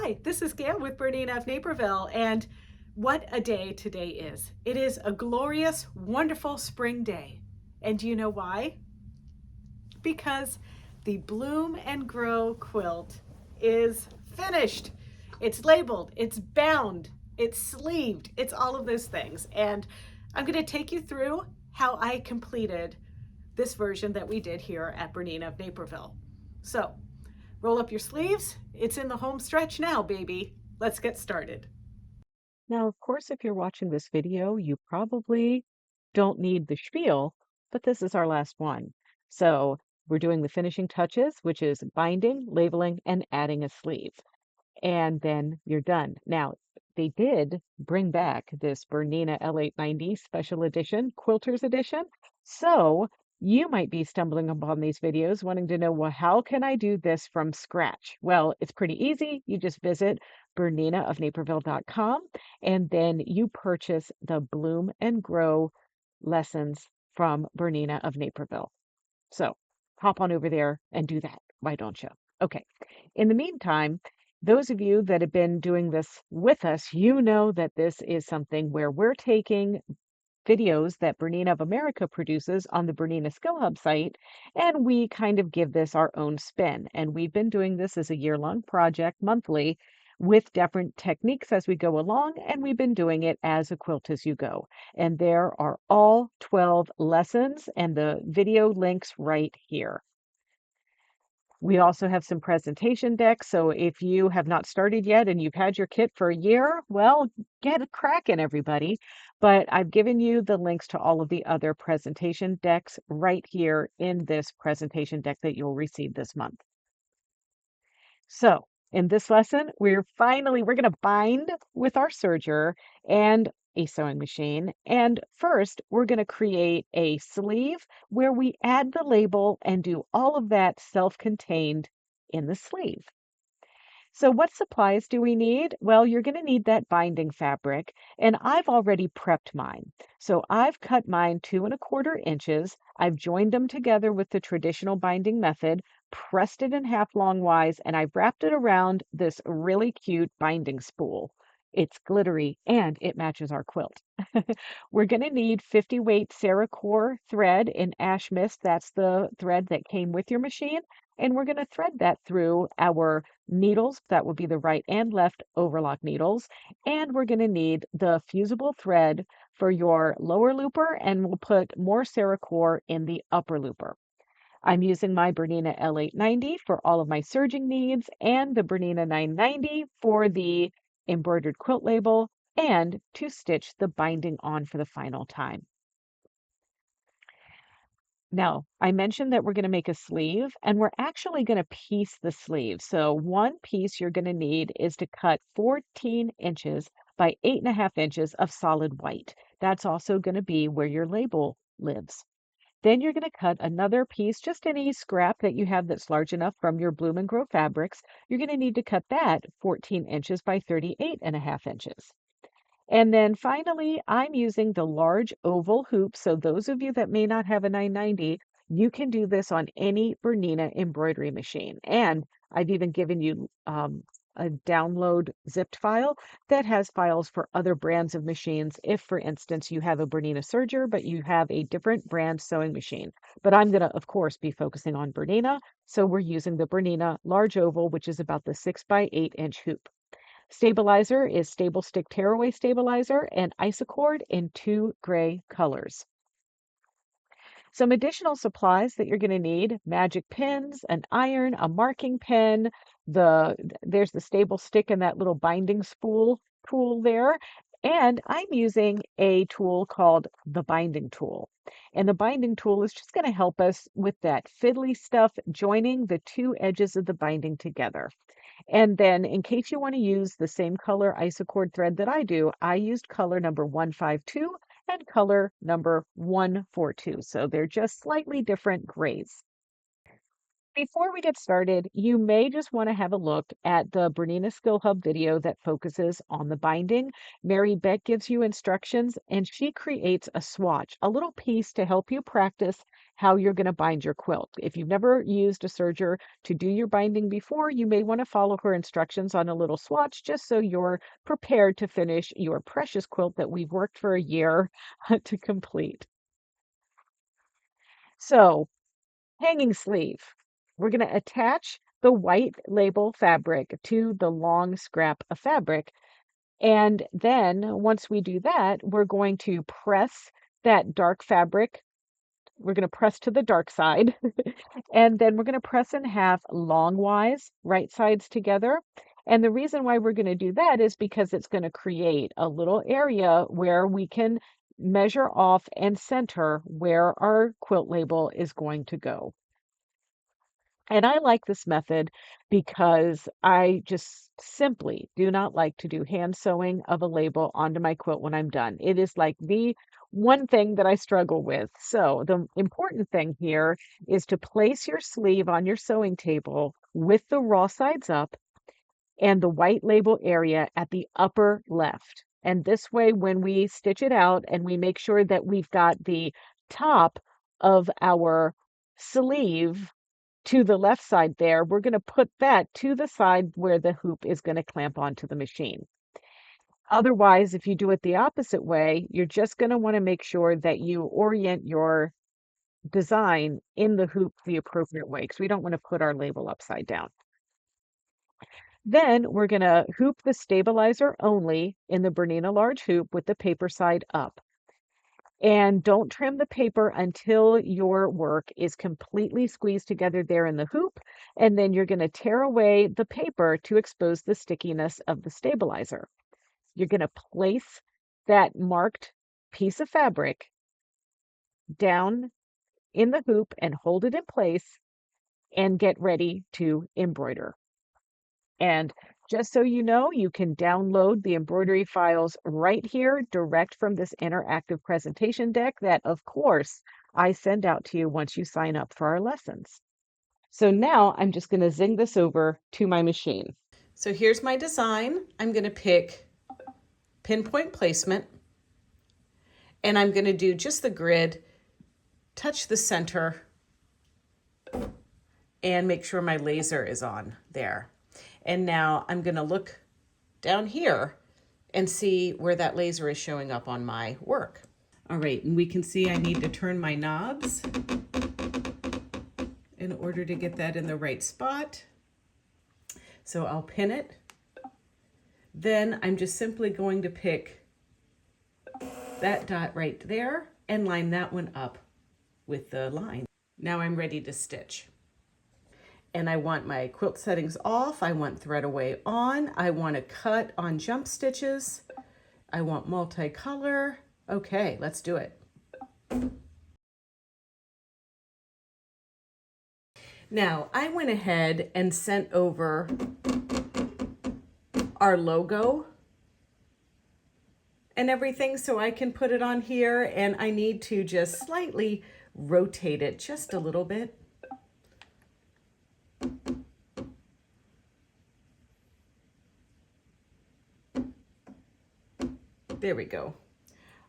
Hi, this is Gayle with BERNINA of Naperville, and what a day today is. It is a glorious, wonderful spring day. And do you know why? Because the Bloom and Grow quilt is finished. It's labeled, it's bound, it's sleeved, it's all of those things. And I'm going to take you through how I completed this version that we did here at BERNINA of Naperville. So, roll up your sleeves. It's in the home stretch now, baby. Let's get started. Now, of course, if you're watching this video, you probably don't need the spiel, but this is our last one. So we're doing the finishing touches, which is binding, labeling, and adding a sleeve. And then you're done. Now, they did bring back this Bernina L890 special edition, Quilters edition. So you might be stumbling upon these videos wanting to know, well, how can I do this from scratch? Well, it's pretty easy. You just visit BERNINAofNaperville.com and then you purchase the Bloom and Grow lessons from Bernina of Naperville. So hop on over there and do that. Why don't you? Okay. In the meantime, those of you that have been doing this with us, you know that this is something where we're taking videos that Bernina of America produces on the Bernina Skill Hub site, and we kind of give this our own spin. And we've been doing this as a year-long project monthly with different techniques as we go along, and we've been doing it as a quilt as you go. And there are all 12 lessons and the video links right here. We also have some presentation decks, so if you have not started yet and you've had your kit for a year, well, get a cracking, everybody. But I've given you the links to all of the other presentation decks right here in this presentation deck that you'll receive this month. So in this lesson, we're going to bind with our serger and a sewing machine. And first, we're going to create a sleeve where we add the label and do all of that self-contained in the sleeve. So what supplies do we need? Well, you're going to need that binding fabric, and I've already prepped mine. So I've cut mine 2¼ inches. I've joined them together with the traditional binding method, pressed it in half longwise, and I've wrapped it around this really cute binding spool. It's glittery and it matches our quilt. We're going to need 50 weight Cerakote thread in Ash Mist. That's the thread that came with your machine. And we're going to thread that through our needles. That will be the right and left overlock needles. And we're going to need the fusible thread for your lower looper, and we'll put more Cerakote in the upper looper. I'm using my Bernina L890 for all of my serging needs and the Bernina 990 for the embroidered quilt label and to stitch the binding on for the final time. Now, I mentioned that we're going to make a sleeve, and we're actually going to piece the sleeve. So one piece you're going to need is to cut 14 inches by 8½ inches of solid white. That's also going to be where your label lives. Then you're going to cut another piece, just any scrap that you have that's large enough from your Bloom and Grow fabrics. You're going to need to cut that 14 inches by 38½ inches. And then finally, I'm using the large oval hoop. So those of you that may not have a 990, you can do this on any Bernina embroidery machine. And I've even given you a download zipped file that has files for other brands of machines. If, for instance, you have a Bernina Serger, but you have a different brand sewing machine. But I'm going to, of course, be focusing on Bernina. So we're using the Bernina large oval, which is about the 6 by 8-inch hoop. Stabilizer is Stable Stick Tearaway Stabilizer and Isocord in 2 gray colors. Some additional supplies that you're going to need: magic pins, an iron, a marking pen, there's the stable stick and that little binding spool tool there. And I'm using a tool called the binding tool. And the binding tool is just going to help us with that fiddly stuff, joining the 2 edges of the binding together. And then in case you want to use the same color Isocord thread that I do, I used color number 152 and color number 142. So they're just slightly different grays. Before we get started, you may just want to have a look at the Bernina Skill Hub video that focuses on the binding. Mary Beck gives you instructions and she creates a swatch, a little piece to help you practice how you're going to bind your quilt. If you've never used a serger to do your binding before, you may want to follow her instructions on a little swatch just so you're prepared to finish your precious quilt that we've worked for a year to complete. So, hanging sleeve. We're going to attach the white label fabric to the long scrap of fabric. And then once we do that, we're going to press that dark fabric. We're going to press to the dark side. And then we're going to press in half longwise, right sides together. And the reason why we're going to do that is because it's going to create a little area where we can measure off and center where our quilt label is going to go. And I like this method because I just simply do not like to do hand sewing of a label onto my quilt when I'm done. It is like the one thing that I struggle with. So the important thing here is to place your sleeve on your sewing table with the raw sides up and the white label area at the upper left. And this way, when we stitch it out and we make sure that we've got the top of our sleeve to the left side there, we're going to put that to the side where the hoop is going to clamp onto the machine. Otherwise, if you do it the opposite way, you're just going to want to make sure that you orient your design in the hoop the appropriate way because we don't want to put our label upside down. Then we're going to hoop the stabilizer only in the Bernina large hoop with the paper side up. And don't trim the paper until your work is completely squeezed together there in the hoop. And then you're going to tear away the paper to expose the stickiness of the stabilizer. You're going to place that marked piece of fabric down in the hoop and hold it in place and get ready to embroider. And just so you know, you can download the embroidery files right here, direct from this interactive presentation deck that, of course, I send out to you once you sign up for our lessons. So now I'm just going to zing this over to my machine. So here's my design. I'm going to pick pinpoint placement, and I'm going to do just the grid, touch the center, and make sure my laser is on there. And now I'm going to look down here and see where that laser is showing up on my work. All right, and we can see I need to turn my knobs in order to get that in the right spot. So I'll pin it. Then I'm just simply going to pick that dot right there and line that one up with the line. Now I'm ready to stitch. And I want my quilt settings off. I want thread away on. I want to cut on jump stitches. I want multicolor. Okay, let's do it. Now I went ahead and sent over our logo and everything so I can put it on here, and I need to just slightly rotate it just a little bit. There we go.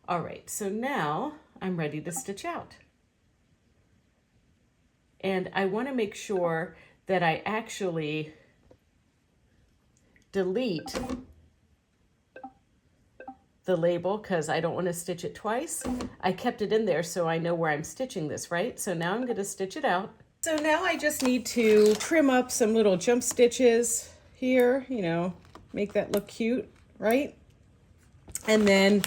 All right, so now I'm ready to stitch out. And I want to make sure that I actually delete the label because I don't want to stitch it twice. I kept it in there so I know where I'm stitching this, right? So now I'm going to stitch it out. So now I just need to trim up some little jump stitches here, you know, make that look cute, right? And then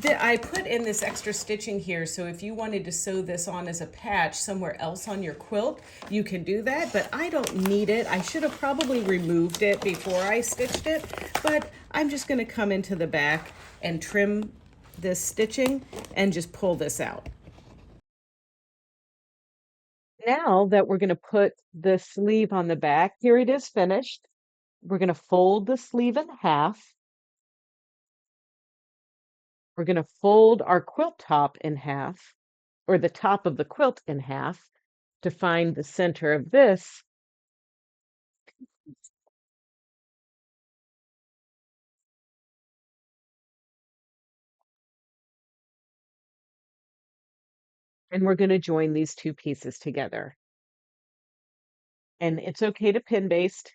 I put in this extra stitching here, so if you wanted to sew this on as a patch somewhere else on your quilt, you can do that, but I don't need it. I should have probably removed it before I stitched it, but I'm just going to come into the back and trim this stitching and just pull this out. Now that we're going to put the sleeve on the back, here it is finished. We're going to fold the sleeve in half. We're going to fold our quilt top in half, or the top of the quilt in half, to find the center of this. And we're going to join these two pieces together. And it's okay to pin baste.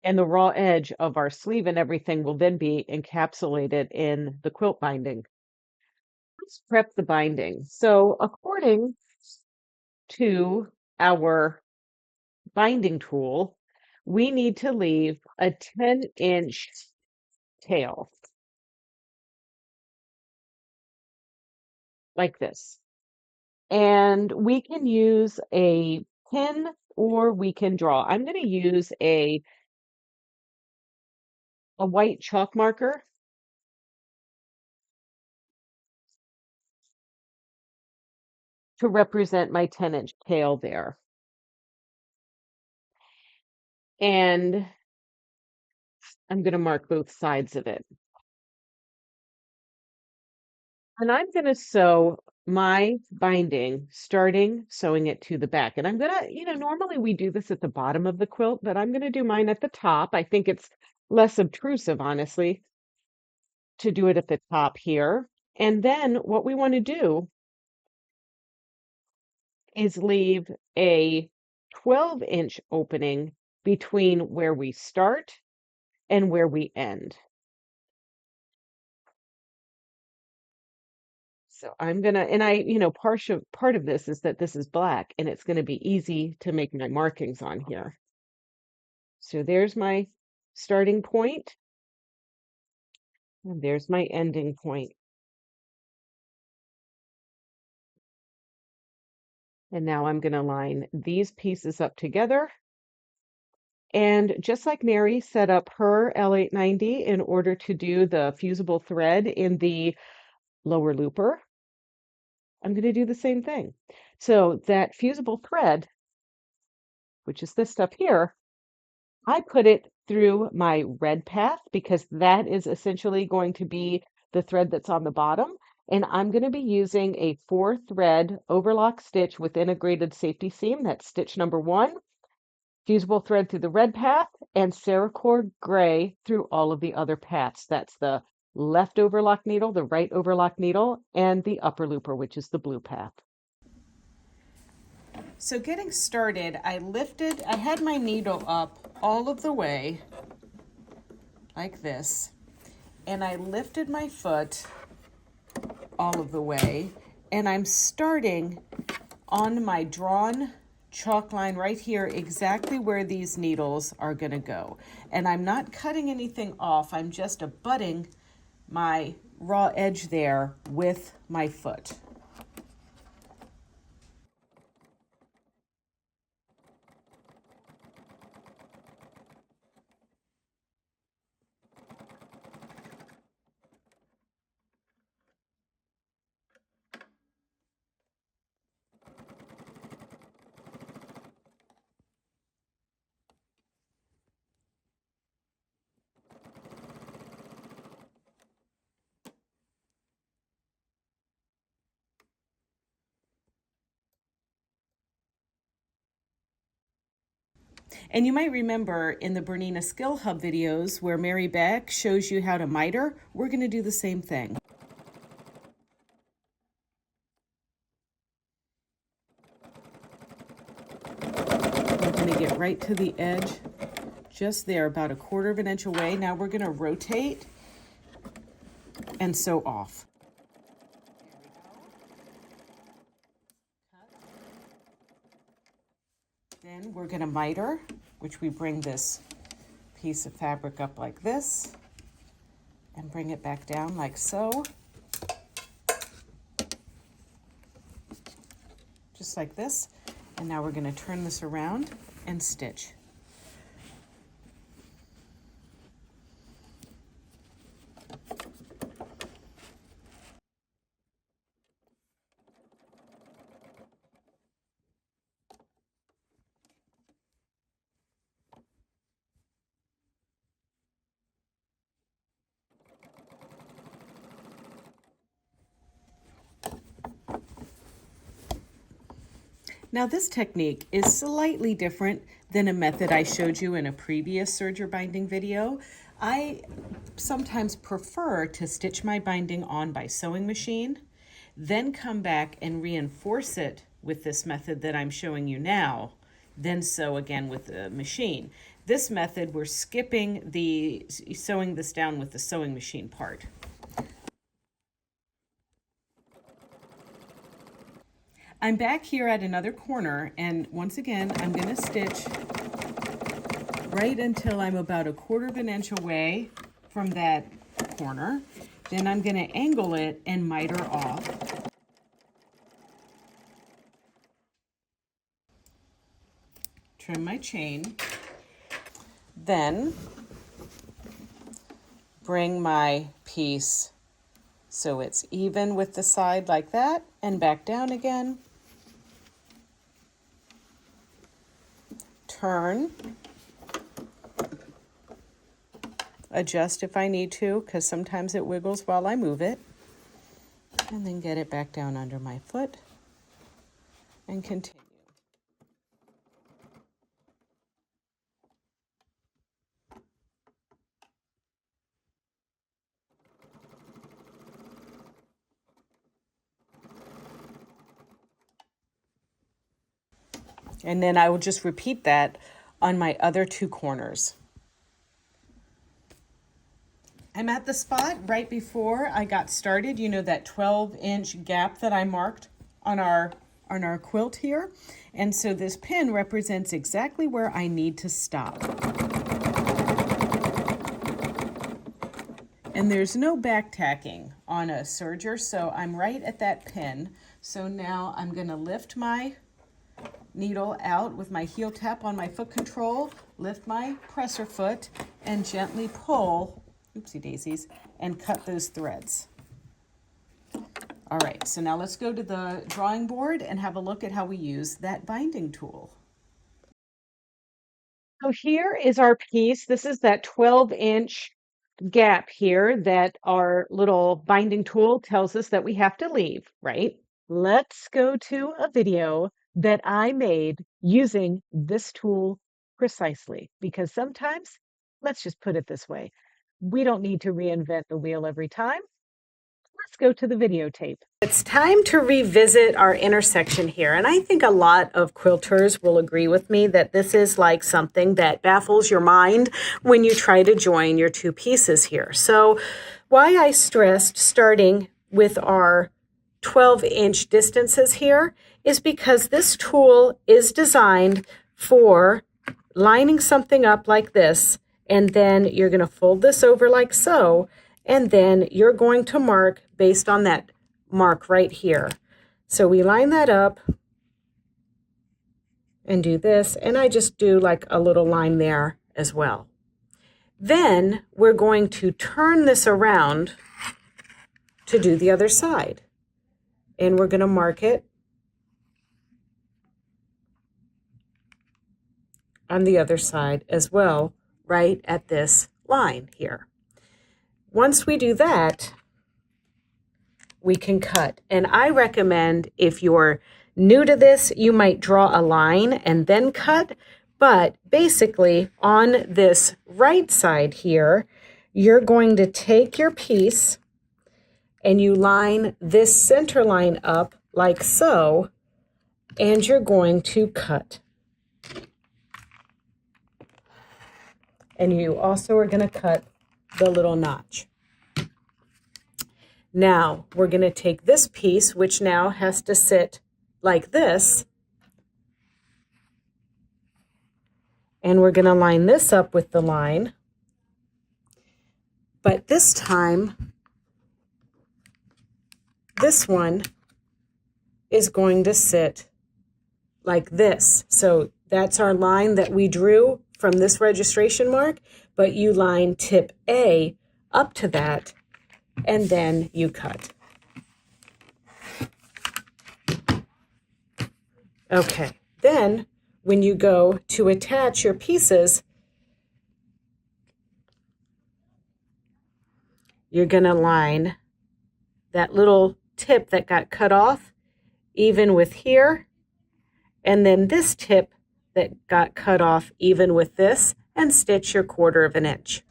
And the raw edge of our sleeve and everything will then be encapsulated in the quilt binding. Let's prep the binding. So according to our binding tool, we need to leave a 10-inch tail like this. And we can use a pin or we can draw. I'm going to use a white chalk marker to represent my 10-inch tail there. And I'm going to mark both sides of it. And I'm going to sew my binding, starting sewing it to the back. And I'm going to, normally we do this at the bottom of the quilt, but I'm going to do mine at the top. I think it's less obtrusive, honestly, to do it at the top here. And then what we want to do is leave a 12-inch opening between where we start and where we end. So I'm gonna, and part of this is that this is black and it's gonna be easy to make my markings on here. So there's my starting point and there's my ending point. And now I'm gonna line these pieces up together. And just like Mary set up her L890 in order to do the fusible thread in the lower looper, I'm going to do the same thing. So that fusible thread, which is this stuff here, I put it through my red path because that is essentially going to be the thread that's on the bottom. And I'm going to be using a 4-thread overlock stitch with integrated safety seam. That's stitch number 1, fusible thread through the red path, and Cerakote gray through all of the other paths. That's the left overlock needle, the right overlock needle, and the upper looper, which is the blue path. So getting started, I had my needle up all of the way like this, and I lifted my foot all of the way, and I'm starting on my drawn chalk line right here, exactly where these needles are going to go. And I'm not cutting anything off, I'm just abutting my raw edge there with my foot. And you might remember in the Bernina Skill Hub videos where Mary Beck shows you how to miter, we're going to do the same thing. We're going to get right to the edge, just there, about 1/4 of an inch away. Now we're going to rotate and sew off. Then we're going to miter, which we bring this piece of fabric up like this and bring it back down like so. Just like this. And now we're going to turn this around and stitch. Now this technique is slightly different than a method I showed you in a previous serger binding video. I sometimes prefer to stitch my binding on by sewing machine, then come back and reinforce it with this method that I'm showing you now, then sew again with the machine. This method, we're skipping the sewing this down with the sewing machine part. I'm back here at another corner, and once again, I'm going to stitch right until I'm about 1/4 inch away from that corner. Then I'm going to angle it and miter off. Trim my chain. Then bring my piece so it's even with the side like that, and back down again. Turn. Adjust if I need to, because sometimes it wiggles while I move it. And then get it back down under my foot and continue. And then I will just repeat that on my other 2 corners. I'm at the spot right before I got started, you know, that 12-inch gap that I marked on our quilt here. And so this pin represents exactly where I need to stop. And there's no back tacking on a serger, so I'm right at that pin. So now I'm going to lift my needle out with my heel tap on my foot control, lift my presser foot, and gently pull, oopsie daisies, and cut those threads. All right, so now let's go to the drawing board and have a look at how we use that binding tool. So here is our piece. This is that 12-inch gap here that our little binding tool tells us that we have to leave, right? Let's go to a video that I made using this tool precisely, because sometimes, let's just put it this way, we don't need to reinvent the wheel every time. Let's go to the videotape. It's time to revisit our intersection here, and I think a lot of quilters will agree with me that this is like something that baffles your mind when you try to join your 2 pieces here. So why I stressed starting with our 12-inch distances here is because this tool is designed for lining something up like this, and then you're going to fold this over like so, and then you're going to mark based on that mark right here. So we line that up and do this, and I just do like a little line there as well. Then we're going to turn this around to do the other side, and we're going to mark it on the other side as well, right at this line here. Once we do that, we can cut. And I recommend, if you're new to this, you might draw a line and then cut. But basically, on this right side here, you're going to take your piece and you line this center line up like so, and you're going to cut. And you also are going to cut the little notch. Now we're going to take this piece, which now has to sit like this, and we're going to line this up with the line, but this time this one is going to sit like this. So that's our line that we drew from this registration mark, but you line tip A up to that, and then you cut. Okay, then when you go to attach your pieces, you're going to line that little tip that got cut off even with here, and then this tip that got cut off even with this, and stitch your 1/4 inch.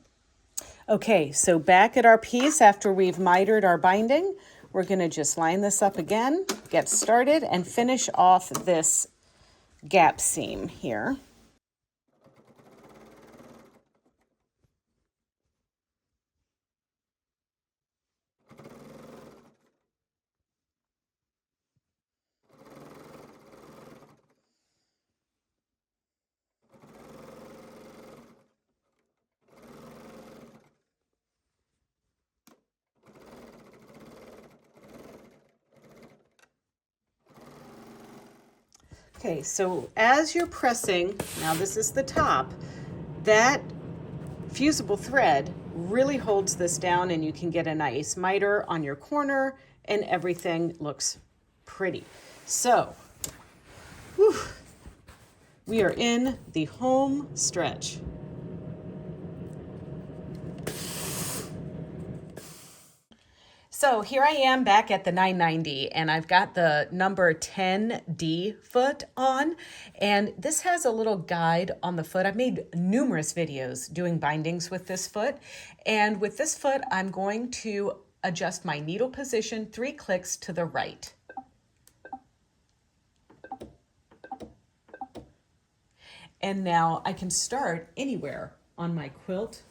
Okay, so back at our piece after we've mitered our binding, we're going to just line this up again, get started, and finish off this gap seam here. Okay, so as you're pressing, now this is the top, that fusible thread really holds this down and you can get a nice miter on your corner and everything looks pretty. So, whew, we are in the home stretch. So here I am back at the 990 and I've got the number 10D foot on, and this has a little guide on the foot. I've made numerous videos doing bindings with this foot, and with this foot I'm going to adjust my needle position 3 clicks to the right. And now I can start anywhere on my quilt.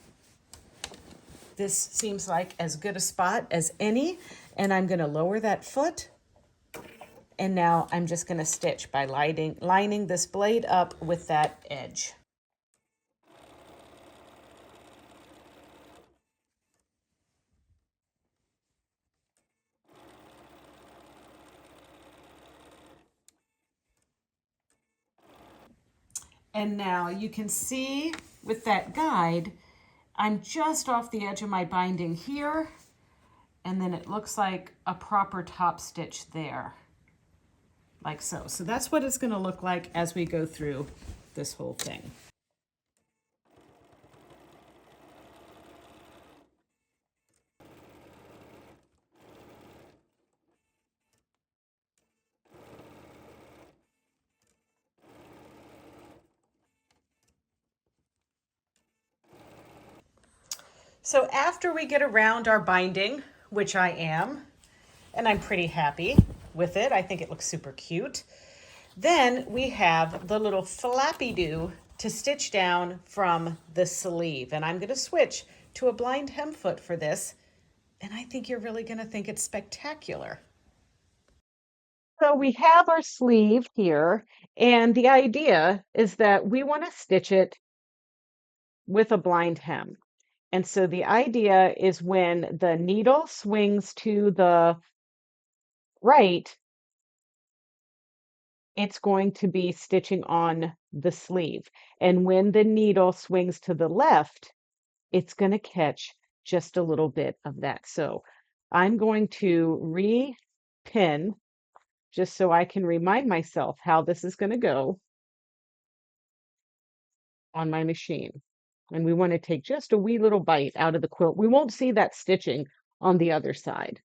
This seems like as good a spot as any, and I'm going to lower that foot. And now I'm just going to stitch by lining this blade up with that edge. And now you can see with that guide, I'm just off the edge of my binding here, and then it looks like a proper top stitch there, like so. So that's what it's going to look like as we go through this whole thing. So after we get around our binding, which I am, and I'm pretty happy with it, I think it looks super cute, then we have the little flappy-do to stitch down from the sleeve. And I'm going to switch to a blind hem foot for this, and I think you're really going to think it's spectacular. So we have our sleeve here, and the idea is that we want to stitch it with a blind hem. And so the idea is when the needle swings to the right, it's going to be stitching on the sleeve. And when the needle swings to the left, it's going to catch just a little bit of that. So I'm going to re-pin just so I can remind myself how this is going to go on my machine. And we want to take just a wee little bite out of the quilt. We won't see that stitching on the other side.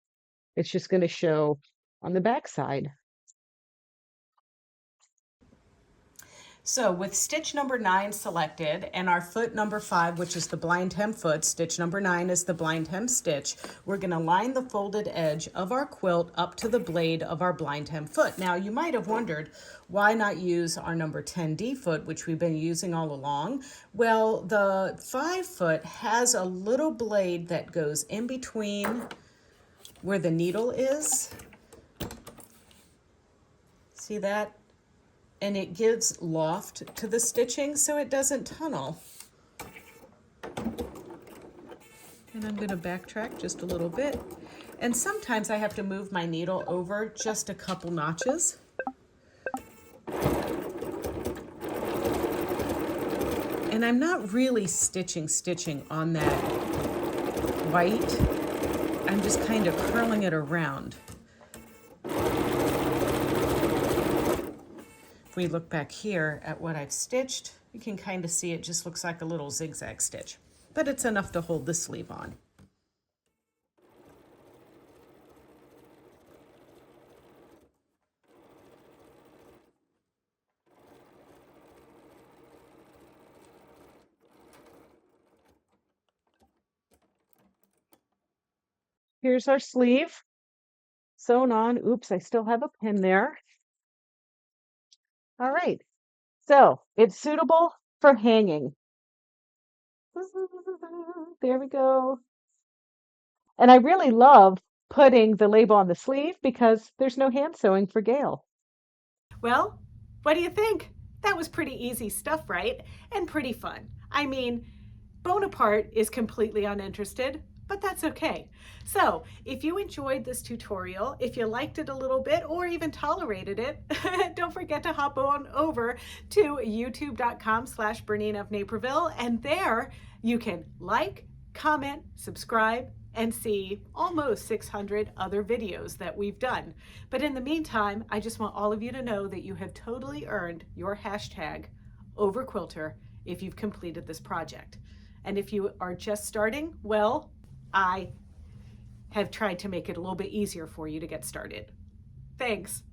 It's just going to show on the back side. So with stitch number 9 selected and our foot number 5, which is the blind hem foot, stitch number 9 is the blind hem stitch, we're going to line the folded edge of our quilt up to the blade of our blind hem foot. Now you might have wondered, why not use our number 10D foot, which we've been using all along? Well, the 5 foot has a little blade that goes in between where the needle is. See that? And it gives loft to the stitching so it doesn't tunnel. And I'm going to backtrack just a little bit. And sometimes I have to move my needle over just a couple notches. And I'm not really stitching on that white. I'm just kind of curling it around. If we look back here at what I've stitched, you can kind of see it just looks like a little zigzag stitch, but it's enough to hold the sleeve on. Here's our sleeve sewn on. Oops, I still have a pin there. All right. So it's suitable for hanging. There we go. And I really love putting the label on the sleeve because there's no hand sewing for Gayle. Well, what do you think? That was pretty easy stuff, right? And pretty fun. I mean, Bonaparte is completely uninterested, but that's okay. So if you enjoyed this tutorial, if you liked it a little bit or even tolerated it, don't forget to hop on over to youtube.com/Bernina of Naperville, and there you can like, comment, subscribe, and see almost 600 other videos that we've done. But in the meantime, I just want all of you to know that you have totally earned your hashtag #overquilter if you've completed this project. And if you are just starting, well, I have tried to make it a little bit easier for you to get started. Thanks.